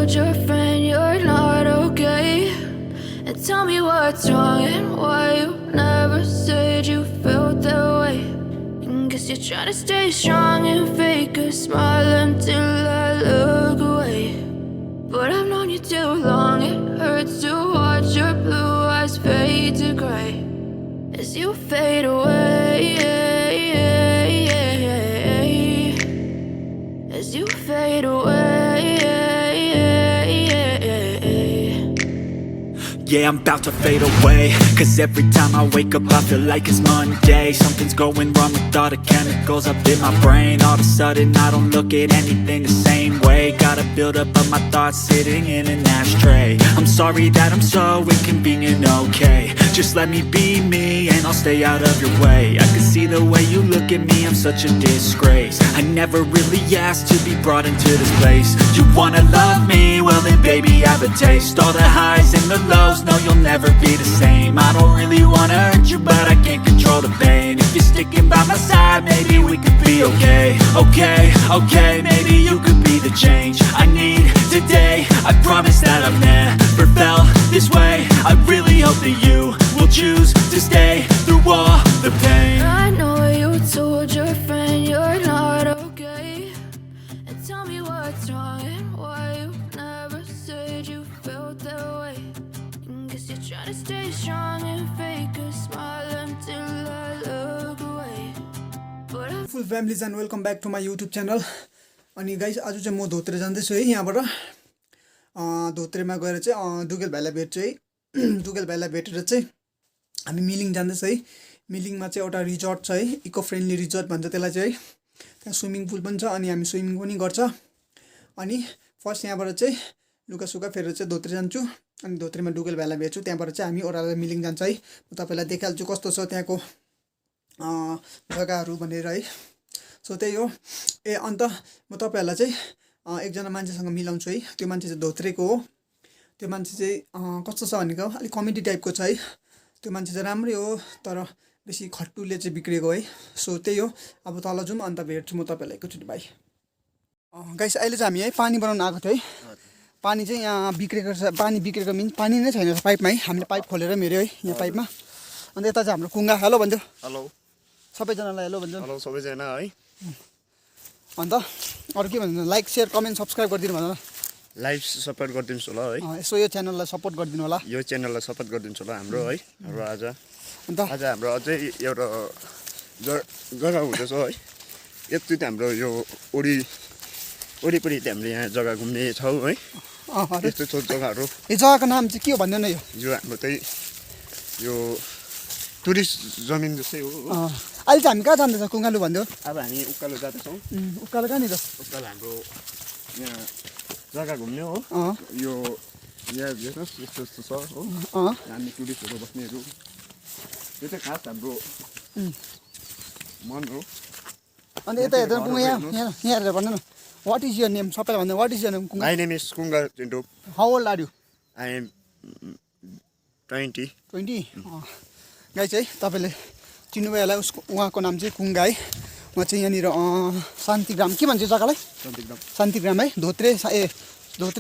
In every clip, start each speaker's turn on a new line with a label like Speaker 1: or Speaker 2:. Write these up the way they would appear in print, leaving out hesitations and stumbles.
Speaker 1: told your friend you're not okay? And tell me what's wrong and why you never said you felt that way. And guess you're trying to stay strong and fake a smile until I look away. But I've known you too long, it hurts to watch your blue eyes fade to grey as you fade away, as you fade away.
Speaker 2: Yeah, I'm about to fade away, cause every time I wake up I feel like it's Monday. Something's going wrong with all the chemicals up in my brain. All of a sudden I don't look at anything the same way. Got a build up of my thoughts sitting in an ashtray. I'm sorry that I'm so inconvenient, okay? Just let me be me and I'll stay out of your way. I can see the way you look at me, I'm such a disgrace. I never really asked to be brought into this place. You wanna love me? Well then baby have a taste. All the highs and the lows, no you'll never be the same. I don't really wanna hurt you but I can't control the pain. If you're sticking by my side maybe we could be okay. Okay, maybe you could be the change I need today. I promise that I've never felt this way. I really hope that you will choose to stay through all the pain.
Speaker 1: I know you told your friend you're not okay. And tell me what's wrong and why you never said you felt that way. And guess you're trying to stay strong and fake a smile until I look away. But I'm
Speaker 3: full families and welcome back to my YouTube channel. अनि guys आज चाहिँ म धोत्रे जाँदैछु है। यहाँबाट धोत्रेमा गएर चाहिँ दुगेल भाइलाई भेट्छु है। दुगेल भाइलाई भेटेर चाहिँ हामी मिलिङ जाँदैछ है। मिलिङमा चाहिँ एउटा रिजोर्ट छ है, इको फ्रेन्डली रिजोर्ट भन्छ त्यसलाई चाहिँ है। त्यहाँ स्विमिङ पुल पनि छ अनि हामी स्विमिङ पनि गर्छ। अनि फर्स्ट यहाँबाट चाहिँ लुगासुगा फेरेर चाहिँ धोत्रे जान्छु। अनि धोत्रेमा दुगेल भाइलाई भेट्छु, त्यहाँबाट चाहिँ हामी ओह्रालो मिलिङ जान्छ है। म तपाईँलाई देखाइहाल्छु कस्तो छ त्यहाँको जग्गाहरू भनेर है। सो त्यही हो। अन्त म तपाईँहरूलाई चाहिँ एकजना मान्छेसँग मिलाउँछु है। त्यो मान्छे चाहिँ धोत्रेको हो। त्यो मान्छे चाहिँ कस्तो छ भनेको अलिक कमेडी टाइपको छ है। त्यो मान्छे चाहिँ राम्रै हो तर बेसी खट्टुले चाहिँ बिग्रेको है। सो त्यही हो। अब तल जाउँ अन्त भेट्छु म तपाईँलाई एकैचोटि भाइ। गाइस अहिले चाहिँ हामी है पानी बनाउन आएको थियो है। पानी चाहिँ यहाँ बिग्रेको छ। पानी बिग्रेको मिन्स पानी नै छैन पाइपमा है। हामीले पाइप खोलेर हेऱ्यो है यहाँ पाइपमा। अन्त यता चाहिँ हाम्रो कुङ्गा। हेलो भन्थ्यो।
Speaker 4: हेलो
Speaker 3: सबैजनालाई हेलो भन्छु।
Speaker 4: हेलो सबैजना है।
Speaker 3: अन्त अरू के भन्नु? लाइक सेयर कमेन्ट सब्सक्राइब गरिदिनु भन।
Speaker 4: लाइभ सपोर्ट गरिदिनुहोस् होला है।
Speaker 3: यसो यो च्यानललाई सपोर्ट गरिदिनु होला।
Speaker 4: यो च्यानललाई सपोर्ट गरिदिनुहोस् होला हाम्रो है। हाम्रो आज
Speaker 3: अन्त
Speaker 4: हाम्रो अझै एउटा जग्गा हुँदैछ है। यति त हाम्रो यो वरिपरि हामीले यहाँ जग्गा घुम्ने छौँ है। यस्तो छ जग्गाहरू।
Speaker 3: यो जग्गाको नाम चाहिँ के हो भन्दैन?
Speaker 4: यो हाम्रो चाहिँ यो टुरिस्ट जमिन जस्तै हो।
Speaker 3: अहिले चाहिँ हामी कहाँ जाँदैछ? कुङ्गालु भन्थ्यो।
Speaker 4: अब हामी उकालो जाँदैछौँ।
Speaker 3: उकालो कहाँनिर?
Speaker 4: उकालो हाम्रो यहाँ जग्गा घुम्ने हो। यो यहाँ हेर्नुहोस् यस्तो यस्तो छ हो। हामी टुरिस्टहरू बस्नेहरू। यो चाहिँ खास हाम्रो मन हो।
Speaker 3: अन्त यता हेर्दा कुङ्गा यहाँ हेरेर भन्नु न। What is your name? सबैलाई भन्दा what is your name?
Speaker 4: My name is Kunga Chintu.
Speaker 3: How old are you?
Speaker 4: I am 20।
Speaker 3: Guys है तपाईँले चिन्नुभयो होला। उसको उहाँको नाम चाहिँ कुङ्गा है। उहाँ चाहिँ यहाँनिर शान्तिग्राम के भन्छ जग्गालाई? शान्तिग्राम है। धोत्रे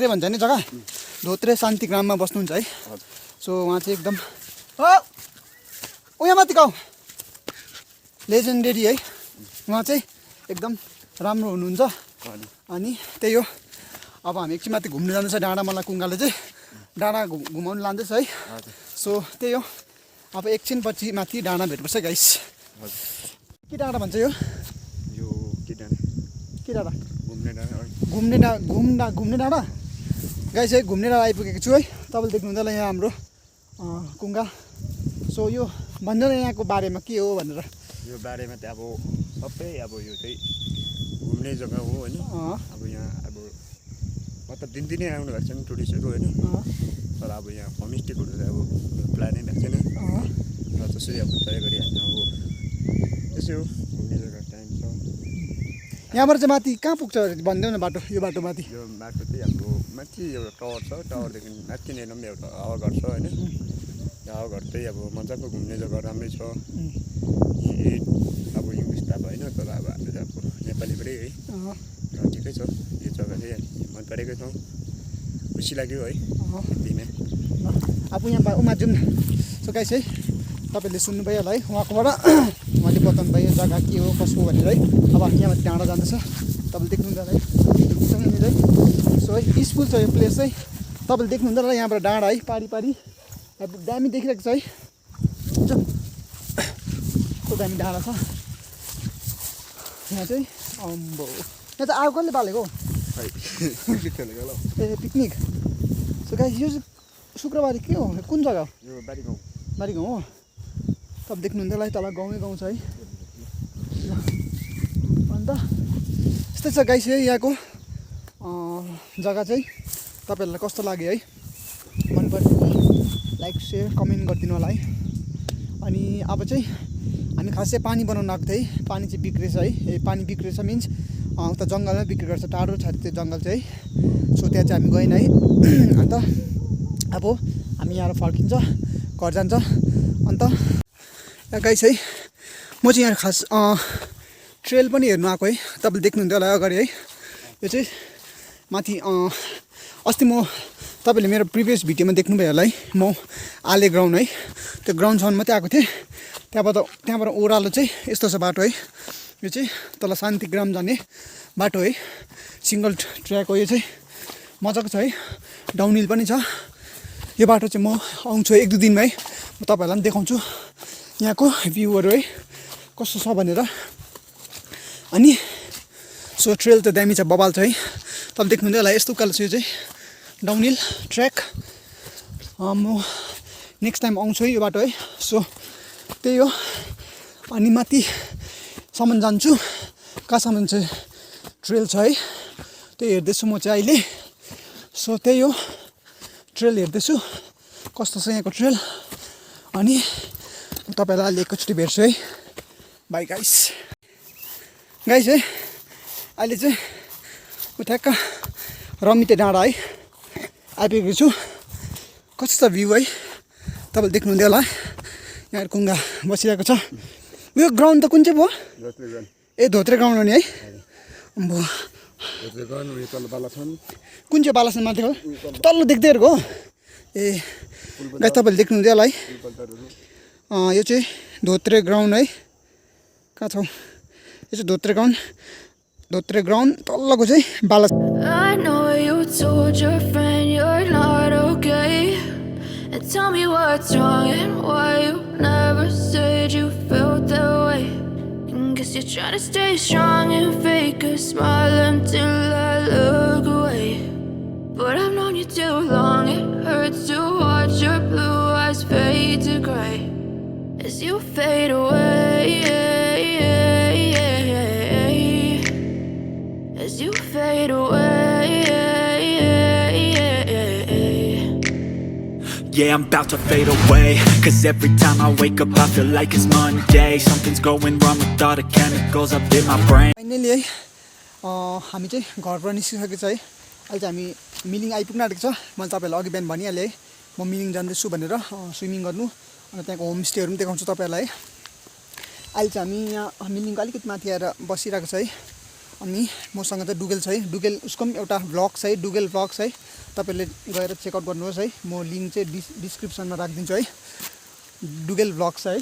Speaker 3: भन्छ नि जग्गा। धोत्रे शान्तिग्राममा बस्नुहुन्छ है। सो उहाँ चाहिँ एकदम यहाँ माथि गाउँ लेजेन्डरी है। उहाँ चाहिँ एकदम राम्रो हुनुहुन्छ। अनि त्यही हो। अब हामी एकछिन माथि घुम्नु जाँदैछ डाँडा। मलाई कुङ्गाले चाहिँ डाँडा घुमाउनु लाँदैछ है। सो त्यही हो। अब एकछिन पछि माथि डाँडा भेट्नुपर्छ गाइस। के डाँडा भन्छ यो? के डाँडा? घुम्ने डाँडा गाइस है। घुम्ने डाँडा आइपुगेको छु है। तपाईँले देख्नुहुन्छ होला यहाँ हाम्रो कुङ्गा। सो यो भन्दैन यहाँको बारेमा के हो भनेर?
Speaker 4: यो बारेमा चाहिँ अब सबै अब यो चाहिँ घुम्ने जग्गा हो होइन। अब यहाँ अब मतलब दिनदिनै आउनु भएको छैन टुरिस्टहरू होइन। तर अब यहाँ होमस्टेहरू चाहिँ अब प्लानै भएको छैन र त्यसरी अब तय गरिहाल्छ। अब त्यसै हो घुम्ने जग्गा टाइम छ।
Speaker 3: यहाँबाट चाहिँ माथि कहाँ पुग्छ भन्दैन न बाटो? यो बाटो माथि
Speaker 4: यो बाटो चाहिँ हाम्रो माथि एउटा टावर छ। टावरदेखि माथि नै पनि एउटा हावाघर छ होइन। हावाघर चाहिँ अब मजाको घुम्ने जग्गा राम्रै छ। अब इङ्ग्लिस त अब होइन तर अब हाम्रो चाहिँ अब नेपालीबाटै है। र ठिकै छ यो जग्गा चाहिँ मन परेकै छौँ। खुसी लाग्यो है यतिमै
Speaker 3: अब यहाँ उमा जुन सो गाइस है तपाईँले सुन्नुभयो होला है उहाँकोबाट उहाँले बताउनु भयो जग्गा के हो कसो हो भनेर है अब हामी यहाँ डाँडा जाँदैछ तपाईँले देख्नुहुन्छ होला है यहाँनिर है सो है पिसफुल छ यो प्लेस चाहिँ तपाईँले देख्नुहुन्छ होला यहाँबाट डाँडा है पारी पारी दामी देखिरहेको छ है कस्तो दामी डाँडा छ यहाँ चाहिँ अम्बो यहाँ चाहिँ आगो कसले बालेको ए पिकनिक सो गाइस यो चाहिँ शुक्रबार के हो कुन जग्गा
Speaker 4: यो बारी गाउँ
Speaker 3: हो तपाईँ देख्नुहुन्थ्यो होला है तल गाउँमै गाउँ छ है अन्त यस्तै छ गाइस है यहाँको जग्गा चाहिँ तपाईँहरूलाई कस्तो लाग्यो है मन पऱ्यो लाइक सेयर कमेन्ट गरिदिनु होला है अनि अब चाहिँ हामी खास चाहिँ पानी बनाउनु आएको थियो है पानी चाहिँ बिग्रेछ है पानी बिग्रेछ मिन्स उता जङ्गलमै बिक्री गर्छ टाढो छ त्यो जङ्गल चाहिँ सो त्यहाँ चाहिँ हामी गएन है अन्त अब हामी यहाँ फर्किन्छ घर जान्छ अन्त गाइस है म चाहिँ यहाँ खास ट्रेल पनि हेर्नु आएको है तपाईँले देख्नुहुन्थ्यो होला अगाडि है यो चाहिँ माथि अस्ति म तपाईँले मेरो प्रिभियस भिडियोमा देख्नुभयो होला है म आले ग्राउन्ड है त्यो ग्राउन्डसम्म मात्रै आएको थिएँ त्यहाँबाट ओह्रालो चाहिँ यस्तो छ बाटो है यो चाहिँ तल शान्तिग्राम जाने बाटो है सिङ्गल ट्र्याक हो यो चाहिँ मजाको छ है डाउनहिल पनि छ यो बाटो चाहिँ म आउँछु 1-2 दिनमा है म तपाईँहरूलाई पनि देखाउँछु यहाँको भ्यूहरू है कस्तो छ भनेर अनि सो ट्रेल त दामी छ बबाल छ है तपाईँ देख्नुहुन्थ्यो होला यस्तो उकालो छ यो चाहिँ डाउनहिल ट्र्याक म नेक्स्ट टाइम आउँछु है यो बाटो है सो त्यही हो अनि माथिसम्म जान्छु कहाँसम्म चाहिँ ट्रेल छ है त्यही हेर्दैछु म चाहिँ अहिले सो त्यही हो ट्रेल हेर्दैछु कस्तो छ यहाँको ट्रेल अनि तपाईँलाई अहिले एकैचोटि भेट्छु है बाई गाइस है अहिले चाहिँ ठ्याक्क रमिते डाँडा है आइपुगेको छु कस्तो छ भ्यू है तपाईँले देख्नुहुन्थ्यो होला यहाँ कुङ्गा बसिरहेको छ उयो ग्राउन्ड त कुन चाहिँ भयो ए धोत्रे ग्राउन्ड हो नि है अम्बो कुन चाहिँ बालासन माथि हो तल्लो देख्दैहरूको हो ए गाइस तपाईँले देख्नुहुन्थ्यो होला है यो चाहिँ धोत्रे ग्राउन्ड है कहाँ छौ यो चाहिँ धोत्रे ग्राउन्ड तल्लोको चाहिँ बालासन
Speaker 1: I know you told your friend you're not okay, and tell me what's wrong and why you never said you felt that way. And guess you're trying to stay strong and fake a smile until I look away. But I've known you too long, it hurts to watch your blue eyes fade to gray as you fade away, as you fade away.
Speaker 2: Yeah, I'm about to fade away, cause every time I wake up I feel like it's Monday. Something's going wrong with all the chemicals up in my brain.
Speaker 3: Finally है हामी चाहिँ घरबाट निस्किसकेको छ है अहिले चाहिँ हामी मिलिङ आइपुग्न आँटेको छ मैले तपाईँहरूलाई अघि बिहान भनिहालेँ है म मिलिङ जाँदैछु भनेर स्विमिङ गर्नु अन्त त्यहाँको होमस्टेहरू पनि देखाउँछु तपाईँहरूलाई अहिले चाहिँ हामी यहाँ मिलिङको अलिकति माथि आएर बसिरहेको छ है अनि मसँग चाहिँ डुगेल छ है डुगेल उसको पनि एउटा भ्लग छ है डुगेल भ्लग्स है तपाईँले गएर चेकआउट गर्नुहोस् है म लिङ्क चाहिँ डिस्क्रिप्सनमा राखिदिन्छु है डुगेल भ्लग्स है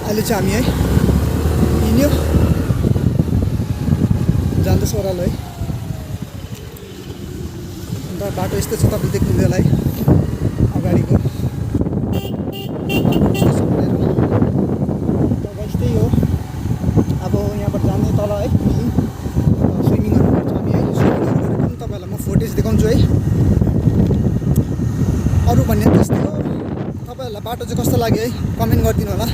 Speaker 3: अहिले चाहिँ हामी है हिँड्यो जाँदैछ ओह्रालो है अन्त बाटो यस्तो छ तपाईँले देख्नुहुँदै होला है अगाडिको त्यही हो अब यहाँबाट जाने तल है स्विमिङ गर्नुपर्छ हामी है स्विमिङ गरेको पनि तपाईँहरूलाई म फुटेज देखाउँछु है अरू भन्ने त्यस्तै हो तपाईँहरूलाई बाटो चाहिँ कस्तो लाग्यो है कमेन्ट गरिदिनु होला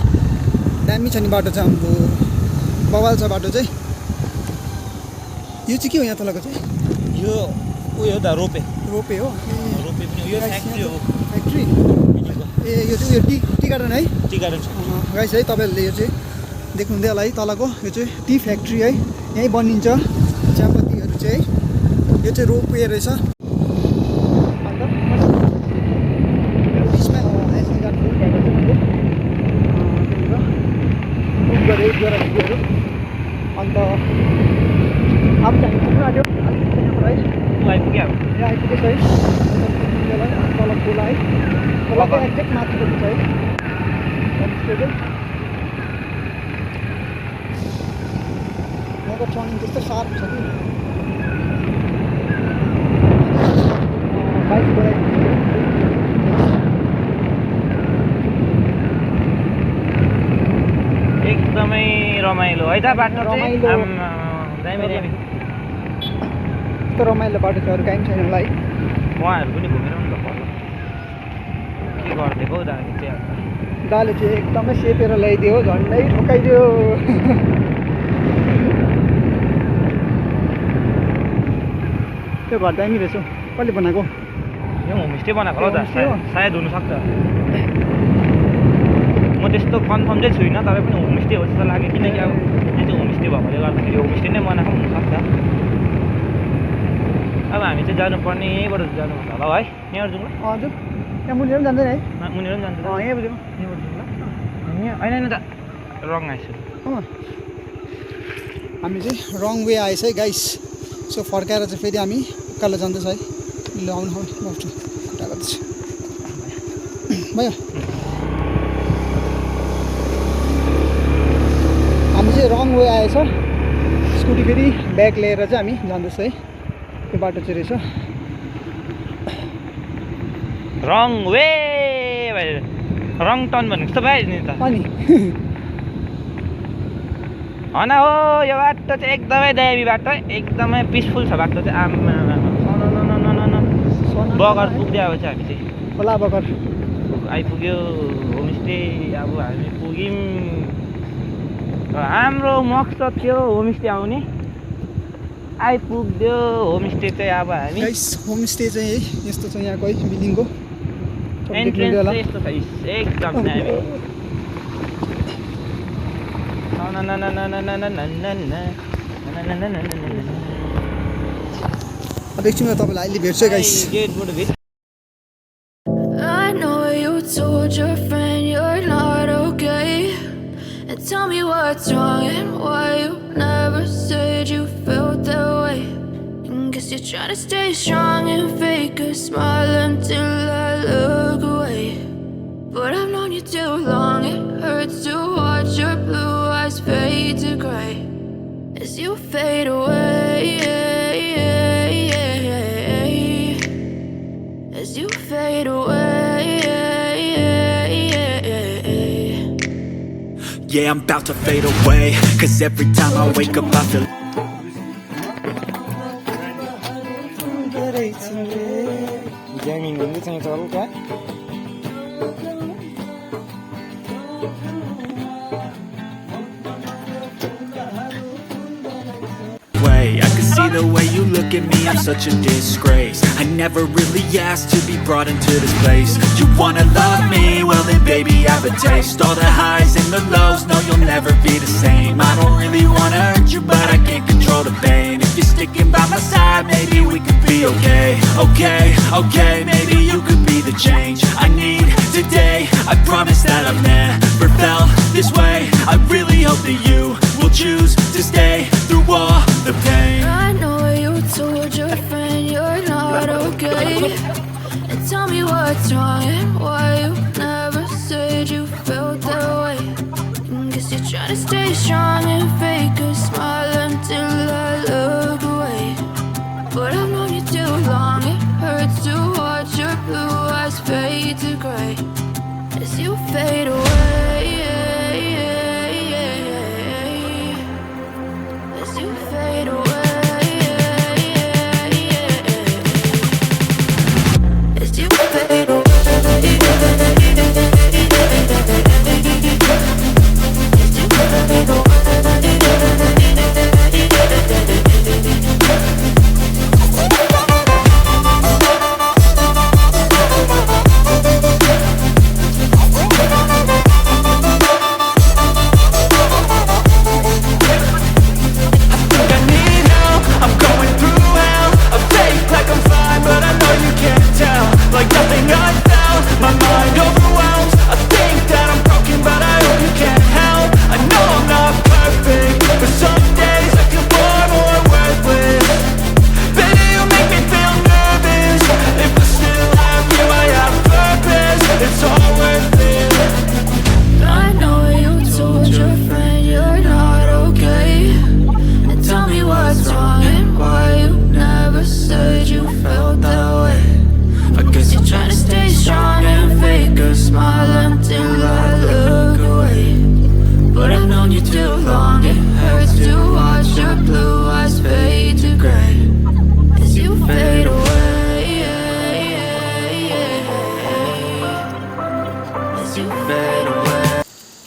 Speaker 3: दामी छ नि बाटो चाहिँ हाम्रो बवाल छ बाटो चाहिँ यो चाहिँ के हो यहाँ तलको चाहिँ
Speaker 5: यो उयो त रोपे
Speaker 3: हो
Speaker 5: रोपे पनि यो फ्याक्ट्री हो
Speaker 3: फ्याक्ट्री ए यो चाहिँ उयो टी गार्डन है
Speaker 5: टी गार्डन छ
Speaker 3: गाइस है तपाईँहरूले यो चाहिँ देख्नुहुँदै होला है तलको यो चाहिँ टी फ्याक्ट्री है यहीँ बनिन्छ चियापत्तीहरू चाहिँ है यो चाहिँ रोपवे रहेछ अन्त अब चाहिँ पुग्नु आँट्यो अलिकति यहाँबाट है
Speaker 5: ऊ आइपुग्यो अब।
Speaker 3: यहाँ आइपुगेछ है तल खोला है खोलाको एक्ज्याक्ट माथिपट्टि छ है होमस्टे चाहिँ यहाँको टर्निङ त्यस्तो सार्प छ कि बाइक
Speaker 5: एकदमै रमाइलो है त बाटो चाहिँ
Speaker 3: रमाइलो।
Speaker 5: दामी दामी।
Speaker 3: यस्तो रमाइलो बाटो छ अरू काहीँ छैन होला है
Speaker 5: उहाँहरू पनि घुमेर नि त पर्छ के गरिदिएको हौ दामी चाहिँ
Speaker 3: दाले चाहिँ एकदमै सेपेर ल्याइदियो झन्डै ठोकाइदियो त्यो घर दामी रहेछ हौ। कसले बनाएको
Speaker 5: यो होमस्टे बनाएको होला त
Speaker 3: होमस्टे हो?
Speaker 5: सायद हुनसक्छ। म त्यस्तो कन्फर्म चाहिँ छुइनँ तर पनि होमस्टे हो जस्तो लाग्यो किनकि अब यो चाहिँ होमस्टे भएकोले गर्दाखेरि होमस्टे नै बनाएको पनि हुनसक्छ। अब हामी चाहिँ जानुपर्ने यहीँबाट जानुपर्छ होला है यहाँबाट जाउँ ल
Speaker 3: हजुर त्यहाँ मुनिर पनि जाँदैन है
Speaker 5: मुनिर पनि जान्छ त
Speaker 3: यहीँ बुझ्यौँ
Speaker 5: यहाँबाट जाउँ ल होइन होइन त रङ आइसु
Speaker 3: हामी चाहिँ रङ वे आएछ है गाइस सो फर्काएर चाहिँ फेरि हामी उकालो जाँदैछ है ल आउनु आउनु बाटो खुट्टा गर्दैछ भयो हामी चाहिँ रङ वे आएछ स्कुटी फेरि ब्याग लिएर चाहिँ हामी जाँदैछ है त्यो बाटो चाहिँ रहेछ
Speaker 5: रङ वे रङ टर्न भनेको जस्तो भयो नि त
Speaker 3: अनि
Speaker 5: होइन हो यो बाटो चाहिँ एकदमै दामी बाटो एकदमै पिसफुल छ बाटो चाहिँ आमा बगर पुग्दै अब चाहिँ हामी चाहिँ
Speaker 3: खोला बगर
Speaker 5: आइपुग्यो होमस्टे अब हामी पुग्यौँ हाम्रो मकसद थियो होमस्टे आउने आइपुग्यो होमस्टे चाहिँ अब हामी
Speaker 3: गाइस होमस्टे चाहिँ है यस्तो छ यहाँको है बिल्डिङको
Speaker 5: एन्ट्रेन्स चाहिँ यस्तो छ एकदम दामी
Speaker 3: अब एकछिनमा तपाईँलाई अहिले भेट्छु गाइस
Speaker 5: गेटबाट भित्र
Speaker 1: I know you told your friend you're not okay. And tell me what's wrong and why you never said you felt that way. And guess you're trying to stay strong and fake a smile until I look away. But I've known you too long, it hurts to watch your blue eyes fade to gray as you fade away. As you fade away.
Speaker 2: Yeah, I'm about to fade away, cause every time I wake up I feel
Speaker 5: gaming गर्दै चाहिन्छ हल्का
Speaker 2: way. I can see the way you look at me, I'm such a disgrace. I never really asked to be brought into this place. You wanna love me? Well then baby have a taste. All the highs and the lows, no you'll never be the same. I don't really wanna hurt you but I can't control the pain. If you're sticking by my side, maybe we could be okay. Okay, maybe you could be the change I need today. I promise that I've never felt this way. I really hope that you will choose to stay through all the pain.
Speaker 1: I know you told your friend you're not okay. And tell me what's wrong and why you never said you felt that way. And guess you're trying to stay strong and fake a smile until I look away. But I've known you too long, it hurts to watch your blue eyes fade to gray as you fade away. As you fade away. As you fade away.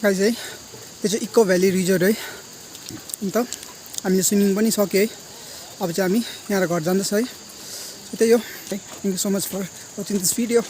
Speaker 3: Guys है यो चाहिँ eco valley resort है अन्त हामीले swimming पनि सक्यो है अब चाहिँ हामी यहाँ घर जाँदैछ है त्यही हो thank you so much for watching this video